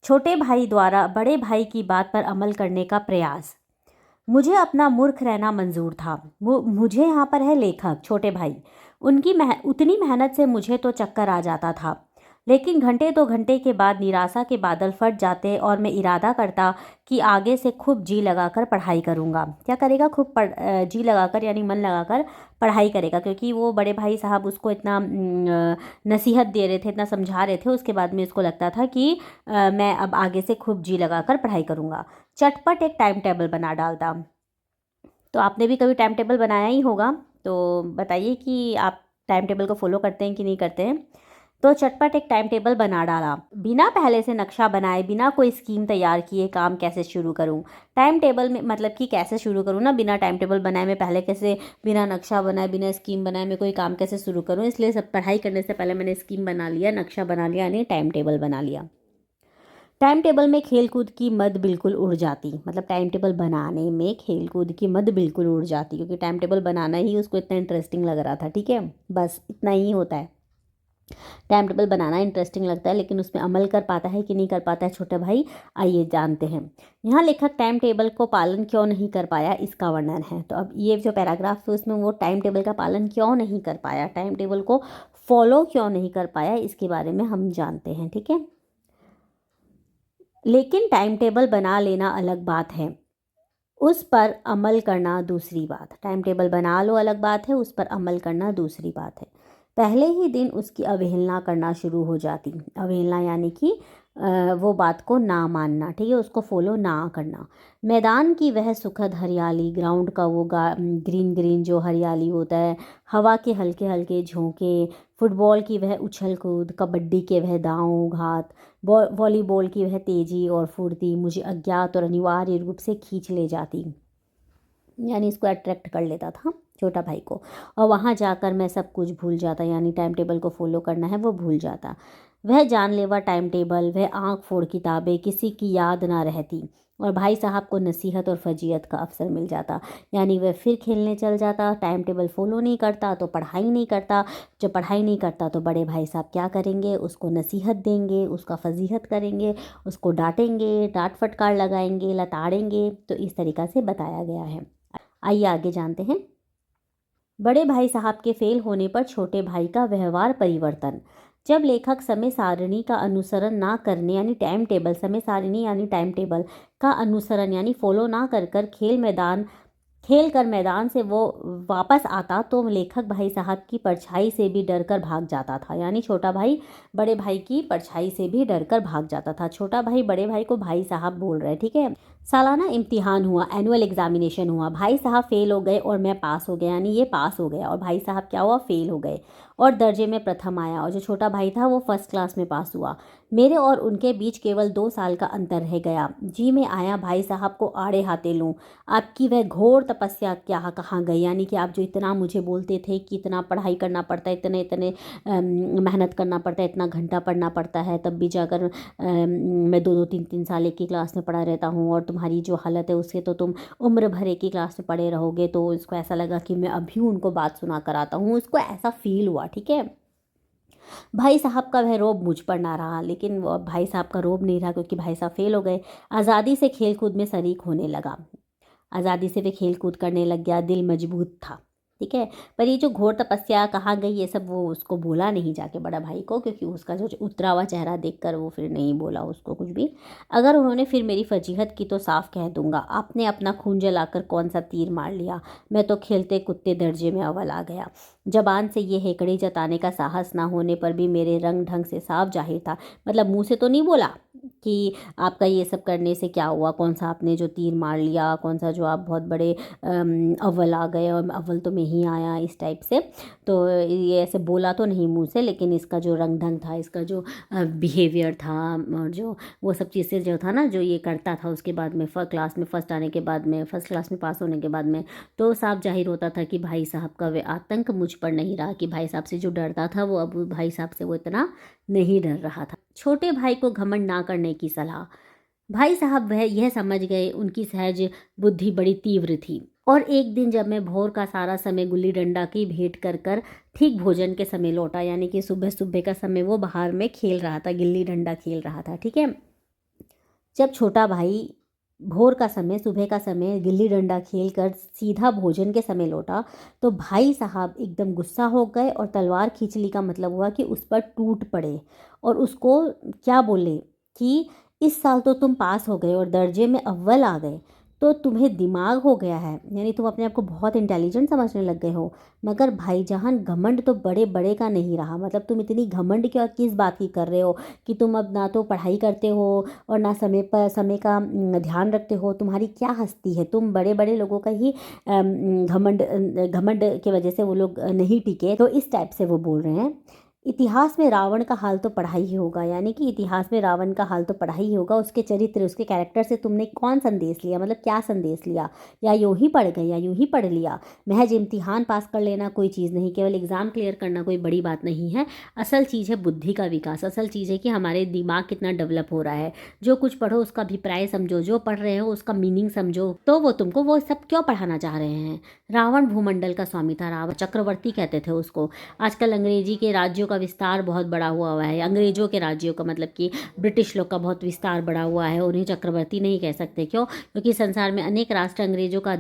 छोटे भाई द्वारा बड़े भाई की बात पर अमल करने का प्रयास। मुझे अपना मूर्ख रहना मंजूर था। मुझे यहाँ पर है लेखक छोटे भाई। उनकी उतनी मेहनत से मुझे तो चक्कर आ जाता था, लेकिन घंटे 2 घंटे के बाद निराशा के बादल फट जाते और मैं इरादा करता कि आगे से खूब जी लगाकर पढ़ाई करूँगा। क्या करेगा? खूब जी लगाकर यानी मन लगाकर पढ़ाई करेगा, क्योंकि वो बड़े भाई साहब उसको इतना नसीहत दे रहे थे, इतना समझा रहे थे। उसके बाद में उसको लगता था कि मैं अब आगे से खूब जी लगाकर पढ़ाई करूँगा। चटपट एक टाइम टेबल बना डालता। तो आपने भी कभी टाइम टेबल बनाया ही होगा, तो बताइए कि आप टाइम टेबल को फॉलो करते हैं कि नहीं करते हैं। तो चटपट एक टाइम टेबल बना डाला, बिना पहले से नक्शा बनाए, बिना कोई स्कीम तैयार किए काम कैसे शुरू करूं। टाइम टेबल में मतलब कि कैसे शुरू करूं ना, बिना टाइम टेबल बनाए मैं पहले कैसे, बिना नक्शा बनाए बिना स्कीम बनाए मैं कोई काम कैसे शुरू करूं। इसलिए सब पढ़ाई करने से पहले मैंने स्कीम बना लिया, नक्शा बना लिया, यानी टाइम टेबल बना लिया। टाइम टेबल में खेलकूद की मद बिल्कुल उड़ जाती, मतलब टाइम टेबल बनाने में खेलकूद की मद बिल्कुल उड़ जाती, क्योंकि टाइम टेबल बनाना ही उसको इतना इंटरेस्टिंग लग रहा था। ठीक है, बस इतना ही होता है। टाइम टेबल बनाना इंटरेस्टिंग लगता है, लेकिन उसमें अमल कर पाता है कि नहीं कर पाता है छोटे भाई, आइए जानते हैं। यहाँ लेखक टाइम टेबल को पालन क्यों नहीं कर पाया इसका वर्णन है। तो अब ये जो पैराग्राफ है उसमें वो टाइम टेबल का पालन क्यों नहीं कर पाया, टाइम टेबल को फॉलो क्यों नहीं कर पाया, इसके बारे में हम जानते हैं। ठीक है, लेकिन टाइम टेबल बना लेना अलग बात है, उस पर अमल करना दूसरी बात। टाइम टेबल बना लो अलग बात है, उस पर अमल करना दूसरी बात है। पहले ही दिन उसकी अवहेलना करना शुरू हो जाती। अवहेलना यानी कि वो बात को ना मानना, ठीक है, उसको फॉलो ना करना। मैदान की वह सुखद हरियाली, ग्राउंड का वो ग्रीन ग्रीन जो हरियाली होता है, हवा के हल्के हल्के झोंके, फुटबॉल की वह उछल कूद, कबड्डी के वह दांव घात, वॉलीबॉल की वह तेज़ी और फुर्ती मुझे अज्ञात और अनिवार्य रूप से खींच ले जाती, यानी इसको अट्रैक्ट कर लेता था छोटा भाई को। और वहाँ जाकर मैं सब कुछ भूल जाता, यानी टाइम टेबल को फॉलो करना है वो भूल जाता। वह जानलेवा टाइम टेबल, वह आँख फोड़ किताबें किसी की याद ना रहती, और भाई साहब को नसीहत और फजीयत का अवसर मिल जाता, यानी वह फिर खेलने चल जाता। टाइम टेबल फॉलो नहीं करता तो पढ़ाई नहीं करता, जब पढ़ाई नहीं करता तो बड़े भाई साहब क्या करेंगे, उसको नसीहत देंगे, उसका फजीहत करेंगे, उसको डांटेंगे, डांट फटकार लगाएंगे, लताड़ेंगे। तो इस तरीक़ा से बताया गया है। आइए आगे जानते हैं। बड़े भाई साहब के फेल होने पर छोटे भाई का व्यवहार परिवर्तन। जब लेखक समय सारणी का अनुसरण ना करने, यानी टाइम टेबल, समय सारणी यानी टाइम टेबल का अनुसरण यानी फॉलो ना कर कर खेल कर मैदान से वो वापस आता, तो लेखक भाई साहब की परछाई से भी डरकर भाग जाता था, यानी छोटा भाई बड़े भाई की परछाई से भी डरकर भाग जाता था। छोटा भाई बड़े भाई को भाई साहब बोल रहे, ठीक है। सालाना इम्तिहान हुआ, एनुअल एग्जामिनेशन हुआ, भाई साहब फेल हो गए और मैं पास हो गया, यानी ये पास हो गया और भाई साहब क्या हुआ, फेल हो गए और दर्जे में प्रथम आया, और जो छोटा भाई था वो फर्स्ट क्लास में पास हुआ। मेरे और उनके बीच केवल 2 साल का अंतर रह गया। जी में आया भाई साहब को आड़े हाथे लूं। आपकी वह घोर तपस्या क्या कहाँ गई, यानी कि आप जो इतना मुझे बोलते थे कि इतना पढ़ाई करना पड़ता है, इतने इतने मेहनत करना पड़ता है, इतना घंटा पढ़ना पड़ता है, तब भी जाकर मैं 2-2 3-3 साल एक ही क्लास में पढ़ा रहता हूँ, और तुम्हारी जो हालत है उससे तो तुम उम्र भर एक ही क्लास में पढ़े रहोगे। तो इसको ऐसा लगा कि मैं अभी उनको बात सुना कर आता हूँ, उसको ऐसा फील हुआ, ठीक है। भाई साहब का वह रोब मुझ पर ना रहा, लेकिन वो भाई साहब का रोब नहीं रहा, क्योंकि भाई साहब फेल हो गए। आज़ादी से खेल कूद में शरीक होने लगा, आज़ादी से वे खेल कूद करने लग गया, दिल मजबूत था, ठीक है। पर ये जो घोर तपस्या कहाँ गई, ये सब वो उसको बोला नहीं जाके बड़ा भाई को, क्योंकि उसका जो उतरा हुआ चेहरा देखकर वो फिर नहीं बोला उसको कुछ भी। अगर उन्होंने फिर मेरी फजीहत की तो साफ कह दूंगा, आपने अपना खून जलाकर कौन सा तीर मार लिया, मैं तो खेलते कुत्ते दर्जे में अव्वल आ गया। जबान से ये हेकड़ी जताने का साहस ना होने पर भी मेरे रंग ढंग से साफ जाहिर था, मतलब मुंह से तो नहीं बोला कि आपका ये सब करने से क्या हुआ, कौन सा आपने जो तीर मार लिया, कौन सा जो आप बहुत बड़े अव्वल आ गए और अव्वल तो मैं ही आया, इस टाइप से। तो ये ऐसे बोला तो नहीं मुंह से, लेकिन इसका जो रंग ढंग था, इसका जो बिहेवियर था, और जो वो सब चीज़ें जो था ना जो ये करता था, उसके बाद में क्लास में फर्स्ट आने के बाद में, फर्स्ट क्लास में पास होने के बाद में, तो साफ जाहिर होता था कि भाई साहब का वे आतंक मुझ पर नहीं रहा, कि भाई साहब से जो डरता था वो अब भाई साहब से वो इतना नहीं डर रहा था। छोटे भाई को घमंड ना करने की सलाह। भाई साहब वह यह समझ गए, उनकी सहज बुद्धि बड़ी तीव्र थी। और एक दिन जब मैं भोर का सारा समय गुल्ली डंडा की भेंट कर कर ठीक भोजन के समय लौटा, यानी कि सुबह सुबह का समय वो बाहर में खेल रहा था, गिल्ली डंडा खेल रहा था, ठीक है। जब छोटा भाई भोर का समय, सुबह का समय गिल्ली डंडा खेल कर सीधा भोजन के समय लौटा तो भाई साहब एकदम गुस्सा हो गए और तलवार खींच ली का मतलब हुआ कि उस पर टूट पड़े और उसको क्या बोले कि इस साल तो तुम पास हो गए और दर्जे में अव्वल आ गए, तो तुम्हें दिमाग हो गया है, यानी तुम अपने आप को बहुत इंटेलिजेंट समझने लग गए हो। मगर भाईजान घमंड तो बड़े बड़े का नहीं रहा, मतलब तुम इतनी घमंड क्यों किस बात की कर रहे हो कि तुम अब ना तो पढ़ाई करते हो और ना समय पर समय का ध्यान रखते हो। तुम्हारी क्या हस्ती है, तुम बड़े बड़े लोगों का ही घमंड घमंड की वजह से वो लोग नहीं टिके। तो इस टाइप से वो बोल रहे हैं। इतिहास में रावण का हाल तो पढ़ा ही होगा, यानी कि इतिहास में रावण का हाल तो पढ़ा ही होगा। उसके चरित्र, उसके कैरेक्टर से तुमने कौन संदेश लिया, मतलब क्या संदेश लिया, या यूं ही पढ़ गए या यूं ही पढ़ लिया। महज इम्तिहान पास कर लेना कोई चीज़ नहीं, केवल एग्ज़ाम क्लियर करना कोई बड़ी बात नहीं है। असल चीज़ है बुद्धि का विकास, असल चीज़ है कि हमारे दिमाग कितना डेवलप हो रहा है। जो कुछ पढ़ो उसका अभिप्राय समझो, जो पढ़ रहे हो उसका मीनिंग समझो। तो वो तुमको वो सब क्यों पढ़ाना चाह रहे हैं। रावण भूमंडल का स्वामी था, रावण चक्रवर्ती कहते थे उसको। आजकल अंग्रेजी के राज्यों का विस्तार बहुत बड़ा हुआ है, अंग्रेजों के राज्यों का मतलब कि ब्रिटिश लोग का बहुत विस्तार बढ़ा हुआ है, उन्हें चक्रवर्ती नहीं कह सकते। क्यों? क्योंकि संसार में अनेक राष्ट्र अंग्रेजों का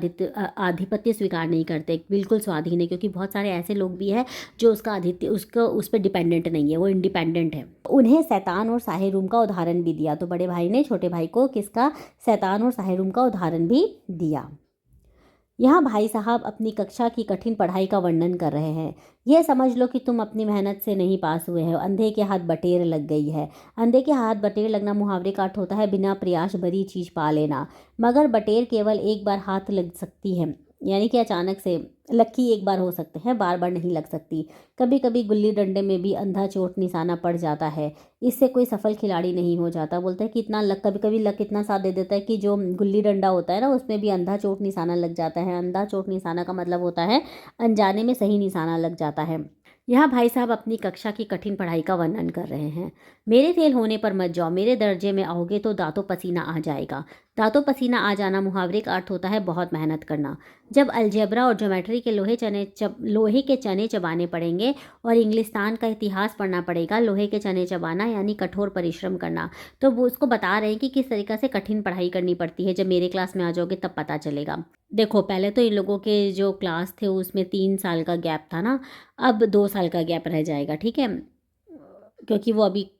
आधिपत्य स्वीकार नहीं करते, बिल्कुल स्वाधीन है, क्योंकि बहुत सारे ऐसे लोग भी हैं जो उसका आधित्य उसको उस पर डिपेंडेंट नहीं है, वो इंडिपेंडेंट है। उन्हें शैतान और साहेरूम का उदाहरण भी दिया, तो बड़े भाई ने छोटे भाई को किसका, शैतान और साहेरूम का उदाहरण भी दिया। यहाँ भाई साहब अपनी कक्षा की कठिन पढ़ाई का वर्णन कर रहे हैं। यह समझ लो कि तुम अपनी मेहनत से नहीं पास हुए हो, अंधे के हाथ बटेर लग गई है। अंधे के हाथ बटेर लगना मुहावरे का अर्थ होता है बिना प्रयास बड़ी चीज़ पा लेना। मगर बटेर केवल एक बार हाथ लग सकती है, यानी कि अचानक से लक्की एक बार हो सकते हैं, बार बार नहीं लग सकती। कभी कभी गुल्ली डंडे में भी अंधा चोट निशाना पड़ जाता है, इससे कोई सफल खिलाड़ी नहीं हो जाता। बोलते हैं कि इतना लक, कभी कभी लक इतना साथ दे देता है कि जो गुल्ली डंडा होता है ना उसमें भी अंधा चोट निशाना लग जाता है। अंधा चोट निशाना का मतलब होता है अनजाने में सही निशाना लग जाता है। यहाँ भाई साहब अपनी कक्षा की कठिन पढ़ाई का वर्णन कर रहे हैं। मेरे फेल होने पर मत जाओ, मेरे दर्जे में आओगे तो दांतों पसीना आ जाएगा। दांतों पसीना आ जाना मुहावरे का अर्थ होता है बहुत मेहनत करना। जब अलजेब्रा और ज्योमेट्री के लोहे के चने चबाने पड़ेंगे और इंग्लिस्तान का इतिहास पढ़ना पड़ेगा, लोहे के चने चबाना यानी कठोर परिश्रम करना। तो वो उसको बता रहे हैं कि किस तरीक़ा से कठिन पढ़ाई करनी पड़ती है। जब मेरे क्लास में आ जाओगे तब पता चलेगा। देखो पहले तो इन लोगों के जो क्लास थे उसमें 3 साल का गैप था ना, अब 2 साल का गैप रह जाएगा, ठीक है, क्योंकि वो अभी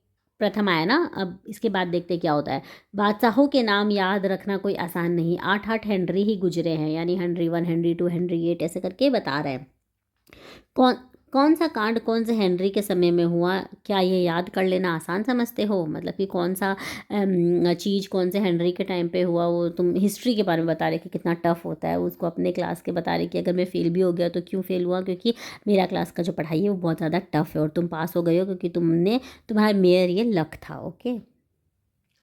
प्रथम आया ना। अब इसके बाद देखते क्या होता है। बादशाहों के नाम याद रखना कोई आसान नहीं, 8 हेनरी ही गुजरे हैं, यानी हेनरी 1, हेनरी 2, हेनरी 8 ऐसे करके बता रहे हैं। कौन कौन सा कांड कौन से हेनरी के समय में हुआ, क्या ये याद कर लेना आसान समझते हो? मतलब कि कौन सा चीज़ कौन से हेनरी के टाइम पे हुआ, वो तुम हिस्ट्री के बारे में बता रहे कि कितना टफ होता है, उसको अपने क्लास के बता रहे कि अगर मैं फेल भी हो गया तो क्यों फेल हुआ, क्योंकि मेरा क्लास का जो पढ़ाई है वो बहुत ज़्यादा टफ है और तुम पास हो गए हो क्योंकि तुम्हारा मेयर ये लक था। ओके।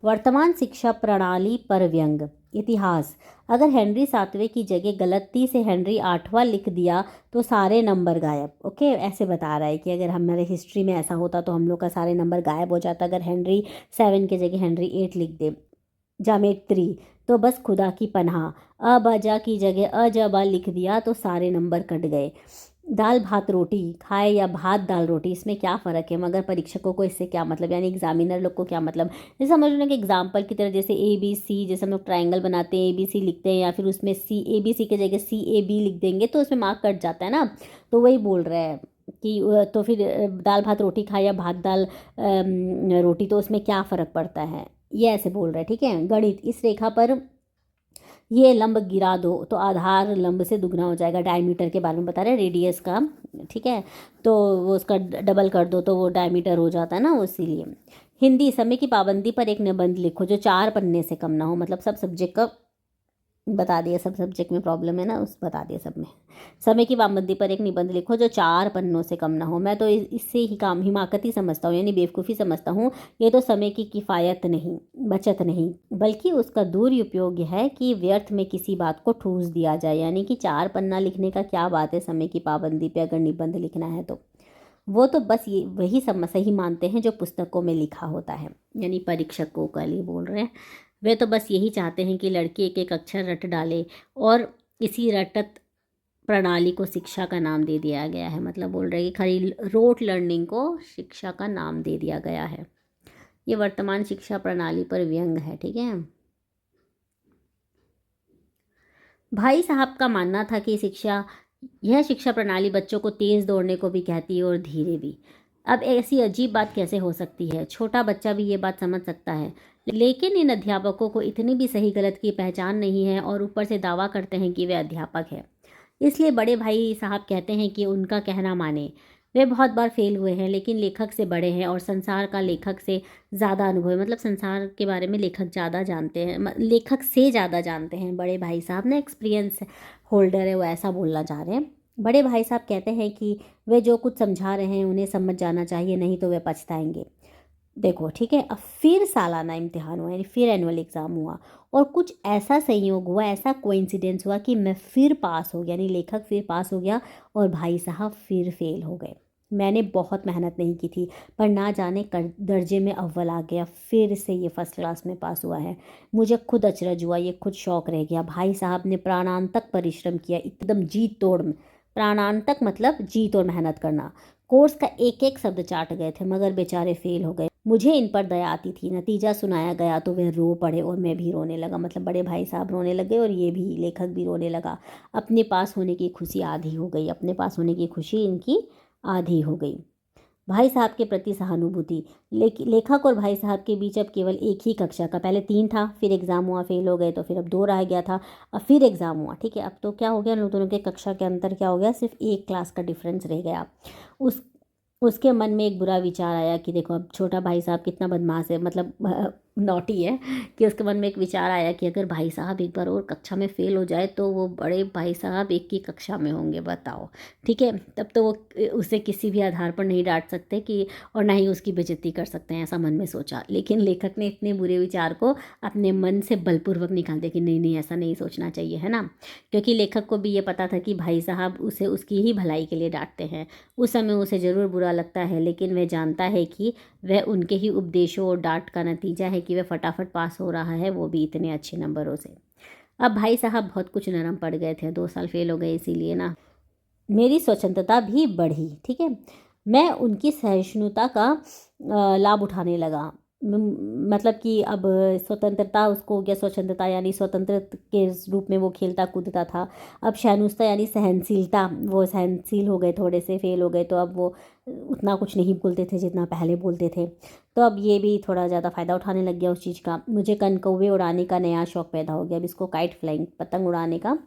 वर्तमान शिक्षा प्रणाली पर व्यंग। इतिहास। अगर हेनरी 7वें की जगह गलती से हेनरी 8वां लिख दिया तो सारे नंबर गायब। ओके, ऐसे बता रहा है कि अगर हमारे हिस्ट्री में ऐसा होता तो हम लोग का सारे नंबर गायब हो जाता। अगर हेनरी 7 की जगह हेनरी 8 लिख दे, जामेट्री, तो बस खुदा की पनाह। अबजा की जगह अजबा लिख दिया तो सारे नंबर कट गए। दाल भात रोटी खाए या भात दाल रोटी, इसमें क्या फ़र्क है, मगर परीक्षकों को इससे क्या मतलब, यानी एग्जामिनर लोग को क्या मतलब। जैसे समझ लो कि एग्जाम्पल की तरह, जैसे ABC, जैसे हम लोग ट्राइंगल बनाते हैं ABC लिखते हैं, या फिर उसमें ABC की जगह CAB लिख देंगे तो उसमें मार्क कट जाता है ना। तो वही बोल रहे हैं कि तो फिर दाल भात रोटी खाए या भात दाल रोटी, तो उसमें क्या फ़र्क पड़ता है, ये ऐसे बोल रहे हैं। ठीक है। गणित। इस रेखा पर ये लंब गिरा दो तो आधार लंब से दुगना हो जाएगा। डायमीटर के बारे में बता रहे हैं, रेडियस का, ठीक है, तो वो उसका डबल कर दो तो वो डायमीटर हो जाता है ना, इसीलिए। हिंदी। समय की पाबंदी पर एक निबंध लिखो जो 4 पन्ने से कम ना हो, मतलब सब सब्जेक्ट का बता दिया, सब सब्जेक्ट में प्रॉब्लम है ना, उस बता दिया सब में। समय की पाबंदी पर एक निबंध लिखो जो 4 पन्नों से कम ना हो। मैं तो इससे ही काम हिमाकती समझता हूँ, यानी बेवकूफ़ी समझता हूँ। ये तो समय की किफ़ायत नहीं, बचत नहीं, बल्कि उसका दुरुपयोग है कि व्यर्थ में किसी बात को ठूस दिया जाए, यानी कि 4 पन्ना लिखने का क्या बात है समय की पाबंदी पे, अगर निबंध लिखना है तो। वो तो बस ये वही सब सही मानते हैं जो पुस्तकों में लिखा होता है, यानी परीक्षकों का लिए बोल रहे हैं। वे तो बस यही चाहते हैं कि लड़के एक एक अक्षर रट डाले, और इसी रटत प्रणाली को शिक्षा का नाम दे दिया गया है। मतलब बोल रहे हैं कि खाली रोट लर्निंग को शिक्षा का नाम दे दिया गया है। ये वर्तमान शिक्षा प्रणाली पर व्यंग है, ठीक है। भाई साहब का मानना था कि यह शिक्षा प्रणाली बच्चों को तेज दौड़ने को भी कहती है और धीरे भी। अब ऐसी अजीब बात कैसे हो सकती है? छोटा बच्चा भी ये बात समझ सकता है, लेकिन इन अध्यापकों को इतनी भी सही गलत की पहचान नहीं है और ऊपर से दावा करते हैं कि वे अध्यापक हैं। इसलिए बड़े भाई साहब कहते हैं कि उनका कहना माने। वे बहुत बार फेल हुए हैं, लेकिन लेखक से बड़े हैं और संसार का लेखक से ज़्यादा अनुभव है। मतलब संसार के बारे में लेखक ज़्यादा जानते हैं, लेखक से ज़्यादा जानते हैं बड़े भाई साहब ना, एक्सपीरियंस होल्डर है वो, ऐसा बोलना चाह रहे हैं। बड़े भाई साहब कहते हैं कि वे जो कुछ समझा रहे हैं उन्हें समझ जाना चाहिए, नहीं तो वे पछताएंगे। देखो ठीक है, अब फिर सालाना इम्तिहान हुआ, यानी फिर एनुअल एग्ज़ाम हुआ और कुछ ऐसा संयोग हुआ, ऐसा कोइंसिडेंस हुआ कि मैं फिर पास हो गया, यानी लेखक फिर पास हो गया और भाई साहब फिर फेल हो गए। मैंने बहुत मेहनत नहीं की थी, पर ना जाने दर्जे में अव्वल आ गया, फिर से ये फर्स्ट क्लास में पास हुआ है। मुझे खुद अचरज हुआ, ये खुद शौक रह गया। भाई साहब ने प्राणांतक परिश्रम किया, एकदम जी तोड़। प्राणांतक मतलब जी तोड़ मेहनत करना। कोर्स का एक एक शब्द चाट गए थे, मगर बेचारे फेल हो गए। मुझे इन पर दया आती थी। नतीजा सुनाया गया तो वे रो पड़े और मैं भी रोने लगा। मतलब बड़े भाई साहब रोने लगे और ये भी, लेखक भी रोने लगा। अपने पास होने की खुशी आधी हो गई, अपने पास होने की खुशी इनकी आधी हो गई। भाई साहब के प्रति सहानुभूति। लेखक और भाई साहब के बीच अब केवल एक ही कक्षा का, पहले 3 था, फिर एग्ज़ाम हुआ, फेल हो गए, तो फिर अब 2 रह गया था, अब फिर एग्ज़ाम हुआ, ठीक है। अब तो क्या हो गया, लोग दोनों के कक्षा के अंतर क्या हो गया, सिर्फ 1 क्लास का डिफरेंस रह गया। उस उसके मन में एक बुरा विचार आया कि देखो अब छोटा भाई साहब कितना बदमाश है, मतलब नॉटी है, कि उसके मन में एक विचार आया कि अगर भाई साहब एक बार और कक्षा में फ़ेल हो जाए तो वो बड़े भाई साहब एक ही कक्षा में होंगे, बताओ, ठीक है। तब तो वो उसे किसी भी आधार पर नहीं डांट सकते कि, और ना ही उसकी बेइज्जती कर सकते हैं, ऐसा मन में सोचा। लेकिन लेखक ने इतने बुरे विचार को अपने मन से बलपूर्वक निकाल दिया कि नहीं नहीं, ऐसा नहीं सोचना चाहिए, है ना। क्योंकि लेखक को भी ये पता था कि भाई साहब उसे उसकी ही भलाई के लिए डांटते हैं। उस समय उसे ज़रूर बुरा लगता है, लेकिन वह जानता है कि वह उनके ही उपदेशों और डांट का नतीजा है कि वह फटाफट पास हो रहा है, वो भी इतने अच्छे नंबरों से। अब भाई साहब बहुत कुछ नरम पड़ गए थे, 2 साल फेल हो गए, इसीलिए ना मेरी स्वतंत्रता भी बढ़ी, ठीक है। मैं उनकी सहिष्णुता का लाभ उठाने लगा। मतलब कि अब स्वतंत्रता उसको हो गया, स्वतंत्रता यानी स्वतंत्र के रूप में वो खेलता कूदता था। अब सहिष्णुता यानी सहनशीलता, वो सहनशील हो गए, थोड़े से फेल हो गए तो अब वो उतना कुछ नहीं बोलते थे जितना पहले बोलते थे। तो अब ये भी थोड़ा ज़्यादा फ़ायदा उठाने लग गया उस चीज़ का। मुझे कनकौवे उड़ाने का नया शौक़ पैदा हो गया। अब इसको काइट फ्लाइंग, पतंग उड़ाने का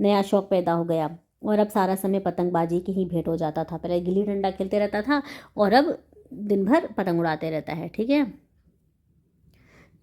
नया शौक़ पैदा हो गया और अब सारा समय पतंगबाजी की ही भेंट हो जाता था। पहले गिल्ली डंडा खेलते रहता था और अब दिन भर पतंग उड़ाते रहता है, ठीक है।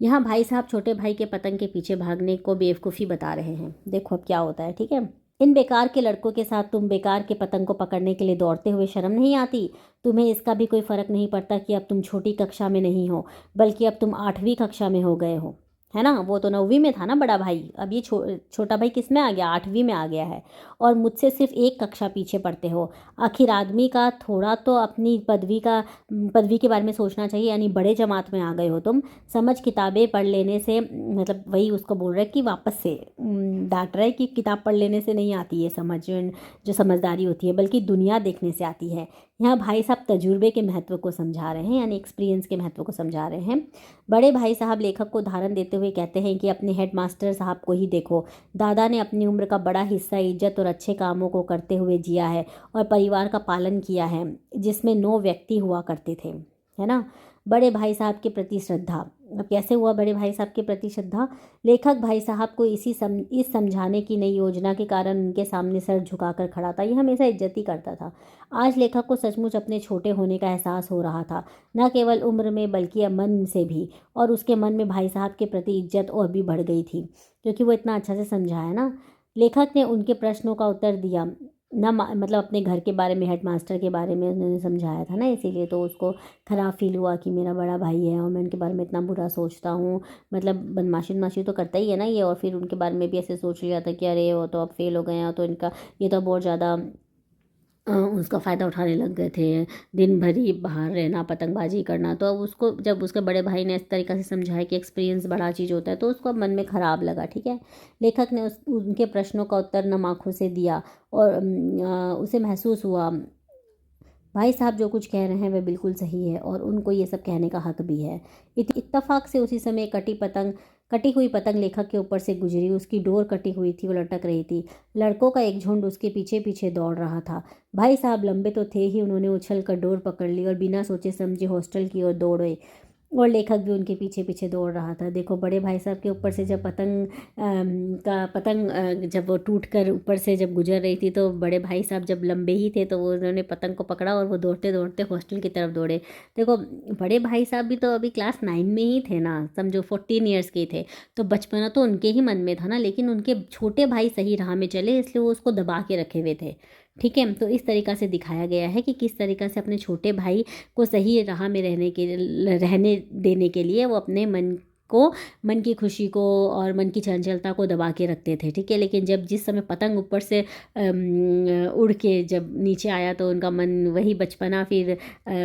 यहाँ भाई साहब छोटे भाई के पतंग के पीछे भागने को बेवकूफ़ी बता रहे हैं। देखो अब क्या होता है, ठीक है। इन बेकार के लड़कों के साथ तुम बेकार के पतंग को पकड़ने के लिए दौड़ते हुए शर्म नहीं आती? तुम्हें इसका भी कोई फ़र्क नहीं पड़ता कि अब तुम छोटी कक्षा में नहीं हो, बल्कि अब तुम 8वीं कक्षा में हो गए हो, है ना। वो तो 9वीं में था ना बड़ा भाई, अब ये छोटा भाई किस में आ गया, 8वीं में आ गया है और मुझसे सिर्फ 1 कक्षा पीछे पढ़ते हो। आखिर आदमी का थोड़ा तो अपनी पदवी के बारे में सोचना चाहिए, यानी बड़े जमात में आ गए हो तुम। समझ किताबें पढ़ लेने से, मतलब वही उसको बोल रहा है कि वापस से डांट रहा है कि किताब पढ़ लेने से नहीं आती है समझ, जो समझदारी होती है, बल्कि दुनिया देखने से आती है। यहाँ भाई साहब तजुर्बे के महत्व को समझा रहे हैं, यानी एक्सपीरियंस के महत्व को समझा रहे हैं। बड़े भाई साहब लेखक को उदाहरण देते हुए कहते हैं कि अपने हेडमास्टर साहब को ही देखो। दादा ने अपनी उम्र का बड़ा हिस्सा इज्जत और अच्छे कामों को करते हुए जिया है और परिवार का पालन किया है, जिसमें 9 व्यक्ति हुआ करते थे, है ना। बड़े भाई साहब के प्रति श्रद्धा। अब कैसे हुआ बड़े भाई साहब के प्रति श्रद्धा? लेखक भाई साहब को इस समझाने की नई योजना के कारण उनके सामने सर झुकाकर खड़ा था। ये हमेशा इज्जत ही करता था। आज लेखक को सचमुच अपने छोटे होने का एहसास हो रहा था, न केवल उम्र में बल्कि मन से भी। और उसके मन में भाई साहब के प्रति इज्जत और भी बढ़ गई थी, क्योंकि वो इतना अच्छा से समझाया ना। लेखक ने उनके प्रश्नों का उत्तर दिया, मतलब अपने घर के बारे में, हेडमास्टर के बारे में उन्होंने समझाया था ना, इसीलिए तो उसको ख़राब फील हुआ कि मेरा बड़ा भाई है और मैं उनके बारे में इतना बुरा सोचता हूँ। मतलब बदमाशी तो करता ही है ना ये, और फिर उनके बारे में भी ऐसे सोच लिया था कि अरे वो तो अब फेल हो गए हैं, तो इनका ये तो बहुत ज़्यादा उसका फ़ायदा उठाने लग गए थे, दिन भर ही बाहर रहना, पतंगबाजी करना। तो अब उसको, जब उसके बड़े भाई ने इस तरीक़े से समझाया कि एक्सपीरियंस बड़ा चीज़ होता है, तो उसको मन में ख़राब लगा, ठीक है। लेखक ने उनके प्रश्नों का उत्तर नम आँखों से दिया और उसे महसूस हुआ, भाई साहब जो कुछ कह रहे हैं वह बिल्कुल सही है और उनको ये सब कहने का हक भी है। इत्तेफाक से उसी समय कटी हुई पतंग लेखक के ऊपर से गुजरी। उसकी डोर कटी हुई थी, वो लटक रही थी। लड़कों का एक झुंड उसके पीछे पीछे दौड़ रहा था। भाई साहब लंबे तो थे ही, उन्होंने उछल कर डोर पकड़ ली और बिना सोचे समझे हॉस्टल की ओर दौड़े और लेखक भी उनके पीछे पीछे दौड़ रहा था। देखो, बड़े भाई साहब के ऊपर से जब पतंग जब वो टूट कर ऊपर से जब गुजर रही थी, तो बड़े भाई साहब जब लंबे ही थे तो वो उन्होंने पतंग को पकड़ा और वो दौड़ते दौड़ते हॉस्टल की तरफ दौड़े। देखो, बड़े भाई साहब भी तो अभी क्लास 9 में ही थे ना, समझो 14 ईयर्स के थे, तो बचपना तो उनके ही मन में था ना, लेकिन उनके छोटे भाई सही राह में चले इसलिए वो उसको दबा के रखे हुए थे। ठीक है, तो इस तरीक़ा से दिखाया गया है कि किस तरीक़ा से अपने छोटे भाई को सही राह में रहने देने के लिए वो अपने मन की खुशी को और मन की चंचलता को दबा के रखते थे। ठीक है, लेकिन जब जिस समय पतंग ऊपर से उड़ के जब नीचे आया तो उनका मन वही बचपना फिर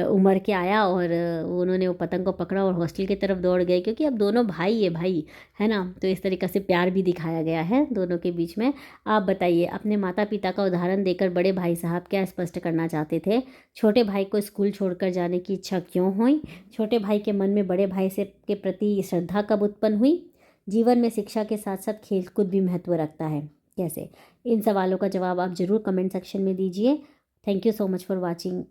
उमड़ के आया और उन्होंने वो पतंग को पकड़ा और हॉस्टल की तरफ दौड़ गए, क्योंकि अब दोनों भाई है ना। तो इस तरीक़ा से प्यार भी दिखाया गया है दोनों के बीच में। आप बताइए, अपने माता पिता का उदाहरण देकर बड़े भाई साहब क्या स्पष्ट करना चाहते थे? छोटे भाई को स्कूल छोड़कर जाने की इच्छा क्यों हुई? छोटे भाई के मन में बड़े भाई से के प्रति श्रद्धा कब उत्पन्न हुई? जीवन में शिक्षा के साथ साथ खेलकूद भी महत्व रखता है, कैसे? इन सवालों का जवाब आप ज़रूर कमेंट सेक्शन में दीजिए। Thank you so much for watching.